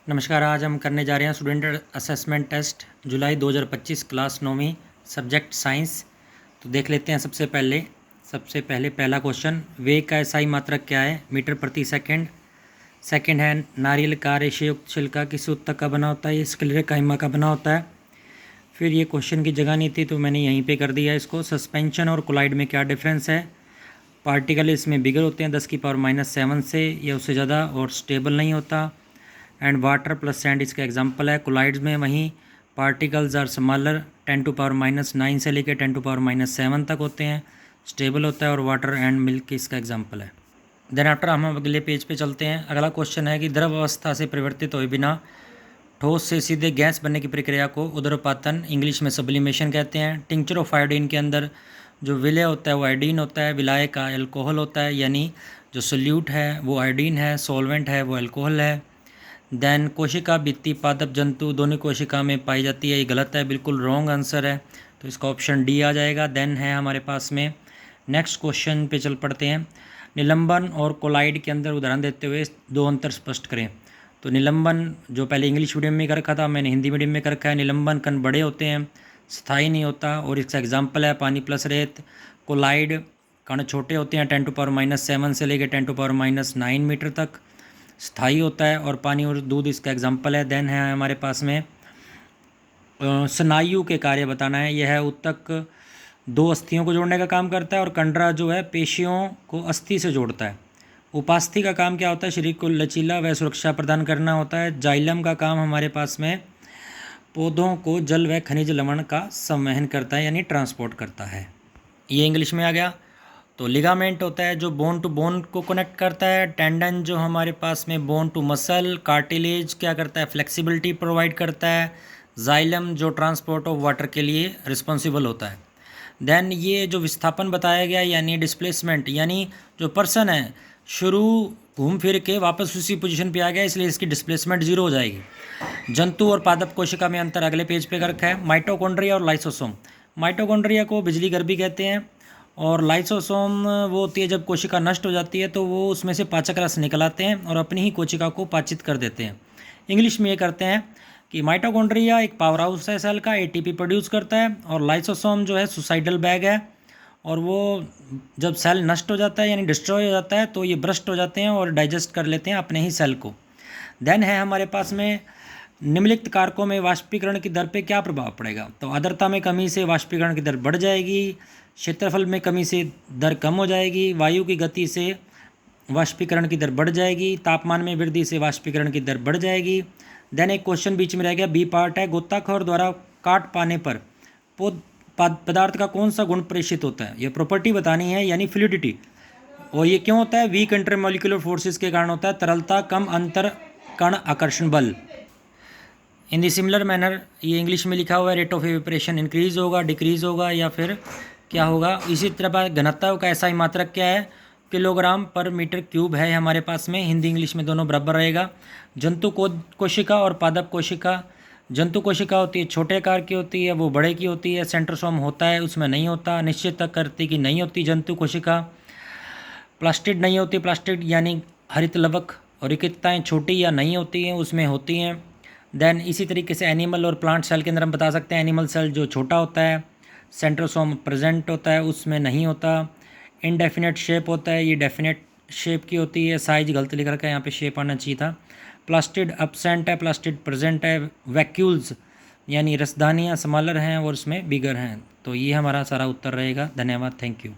नमस्कार। आज हम करने जा रहे हैं स्टूडेंट असेसमेंट टेस्ट जुलाई 2025 क्लास 9वीं सब्जेक्ट साइंस। तो देख लेते हैं सबसे पहले पहला क्वेश्चन, वेग का एसआई मात्रक क्या है? मीटर प्रति सेकंड। सेकंड है नारियल का रेशेयुक्त छिलका किस उत्तक का बना होता है? ये स्क्लेरिक काइमा का बना होता है। फिर ये क्वेश्चन की जगह नहीं थी तो मैंने यहीं पे कर दिया इसको। सस्पेंशन और कोलाइड में क्या डिफरेंस है? पार्टिकल इसमें बिगर होते हैं 10⁻⁻7 से या उससे ज़्यादा और स्टेबल नहीं होता। एंड वाटर प्लस सैंड इसका एग्जांपल है। कोलाइड्स में वहीं पार्टिकल्स आर स्मॉलर 10⁻⁹ से लेकर 10⁻⁷ तक होते हैं, स्टेबल होता है। और वाटर एंड मिल्क इसका एग्जांपल है। देन आफ्टर हम अगले पेज पे चलते हैं। अगला क्वेश्चन है कि द्रव अवस्था से परिवर्तित हुए बिना ठोस से सीधे गैस बनने की प्रक्रिया को उदरपातन, इंग्लिश में सब्लिमेशन कहते हैं। टिंचर ऑफ आयोडीन के अंदर जो विलय होता है वो आयोडीन होता है, विलाय का एल्कोहल होता है, यानी जो सोल्यूट है वो आयोडीन है, सॉल्वेंट है वो एल्कोहल है। देन कोशिका भित्ति पादप जंतु दोनों कोशिका में पाई जाती है, ये गलत है, बिल्कुल रॉन्ग आंसर है, तो इसका ऑप्शन डी आ जाएगा। देन है हमारे पास में नेक्स्ट क्वेश्चन पे चल पड़ते हैं। निलंबन और कोलाइड के अंदर उदाहरण देते हुए दो अंतर स्पष्ट करें। तो निलंबन जो पहले इंग्लिश मीडियम में कर रखा था, मैंने हिंदी मीडियम में कर रखा है। निलंबन कण बड़े होते हैं, स्थायी नहीं होता, और इसका एग्जाम्पल है पानी प्लस रेत। कोलाइड कण छोटे होते हैं 10⁻⁷ से लेकर 10⁻⁹ मीटर तक, स्थायी होता है। और पानी और दूध इसका एग्जाम्पल है। देन है हमारे पास में स्नायु के कार्य बताना है। यह उत्तक दो अस्थियों को जोड़ने का काम करता है और कंडरा जो है पेशियों को अस्थि से जोड़ता है। उपास्थि का काम क्या होता है? शरीर को लचीला व सुरक्षा प्रदान करना होता है। जाइलम का काम हमारे पास में पौधों को जल व खनिज लवण का संवहन करता है, यानी ट्रांसपोर्ट करता है। ये इंग्लिश में आ गया। तो लिगामेंट होता है जो बोन टू बोन को कनेक्ट करता है। टेंडन जो हमारे पास में बोन टू मसल। कार्टिलेज क्या करता है? फ्लेक्सिबिलिटी प्रोवाइड करता है। जाइलम जो ट्रांसपोर्ट ऑफ वाटर के लिए रिस्पॉन्सिबल होता है। देन ये जो विस्थापन बताया गया यानी डिस्प्लेसमेंट, यानी जो पर्सन है शुरू घूम फिर के वापस उसी पोजीशन पे आ गया, इसलिए इसकी डिस्प्लेसमेंट 0 हो जाएगी। जंतु और पादप कोशिका में अंतर अगले पेज पे कर रखा है। माइटोकॉन्ड्रिया और लाइसोसोम। माइटोकॉन्ड्रिया को बिजली घर भी कहते हैं, और लाइसोसोम वो होती है जब कोशिका नष्ट हो जाती है तो वो उसमें से पाचक रस निकल आते हैं और अपनी ही कोशिका को पाचित कर देते हैं। इंग्लिश में ये करते हैं कि माइटोकॉन्ड्रिया एक पावर हाउस है सेल का, एटीपी प्रोड्यूस करता है, और लाइसोसोम जो है सुसाइडल बैग है, और वो जब सेल नष्ट हो जाता है यानी डिस्ट्रॉय हो जाता है तो ये ब्रस्ट हो जाते हैं और डाइजेस्ट कर लेते हैं अपने ही सेल को। देन है हमारे पास में निम्नलिखित कारकों में वाष्पीकरण की दर पे क्या प्रभाव पड़ेगा? तो आर्द्रता में कमी से वाष्पीकरण की दर बढ़ जाएगी, क्षेत्रफल में कमी से दर कम हो जाएगी, वायु की गति से वाष्पीकरण की दर बढ़ जाएगी, तापमान में वृद्धि से वाष्पीकरण की दर बढ़ जाएगी। देन एक क्वेश्चन बीच में रह गया, बी पार्ट है, गोताखोर द्वारा काट पाने पर पदार्थ का कौन सा गुण प्रेषित होता है? ये प्रॉपर्टी बतानी है, यानी फ्लूइडिटी। और ये क्यों होता है? वीक इंटरमोलिकुलर फोर्सेस के कारण होता है। तरलता, कम अंतर कण आकर्षण बल। इन दी सिमिलर मैनर ये इंग्लिश में लिखा हुआ है, रेट ऑफ इवेपोरेशन इंक्रीज होगा, डिक्रीज होगा, या फिर क्या होगा? इसी तरह घनत्व का एसआई मात्रक क्या है? किलोग्राम पर मीटर क्यूब है हमारे पास में। हिंदी इंग्लिश में दोनों बराबर रहेगा। जंतु कोशिका और पादप कोशिका। जंतु कोशिका होती है छोटे आकार की होती है, वो बड़े की होती है। सेंट्रोसोम होता है, उसमें नहीं होता। निश्चित आकृति की नहीं होती जंतु कोशिका। प्लास्टिड नहीं होती, प्लास्टिड यानी हरित लवक। और रिक्तताएँ छोटी या नहीं होती हैं, उसमें होती हैं। देन इसी तरीके से एनिमल और प्लांट सेल के अंदर हम बता सकते हैं, एनिमल सेल जो छोटा होता है सेंट्रोसोम प्रेजेंट होता है, उसमें नहीं होता। इनडेफिनेट शेप होता है, ये डेफिनेट शेप की होती है। साइज गलत लिख रखा है, यहाँ पे शेप आना चाहिए था। प्लास्टिड एब्सेंट है, प्लास्टिड प्रेजेंट है। वैक्यूल्स यानी रसदानियाँ स्मॉलर हैं और उसमें बिगर हैं। तो ये हमारा सारा उत्तर रहेगा। धन्यवाद, थैंक यू।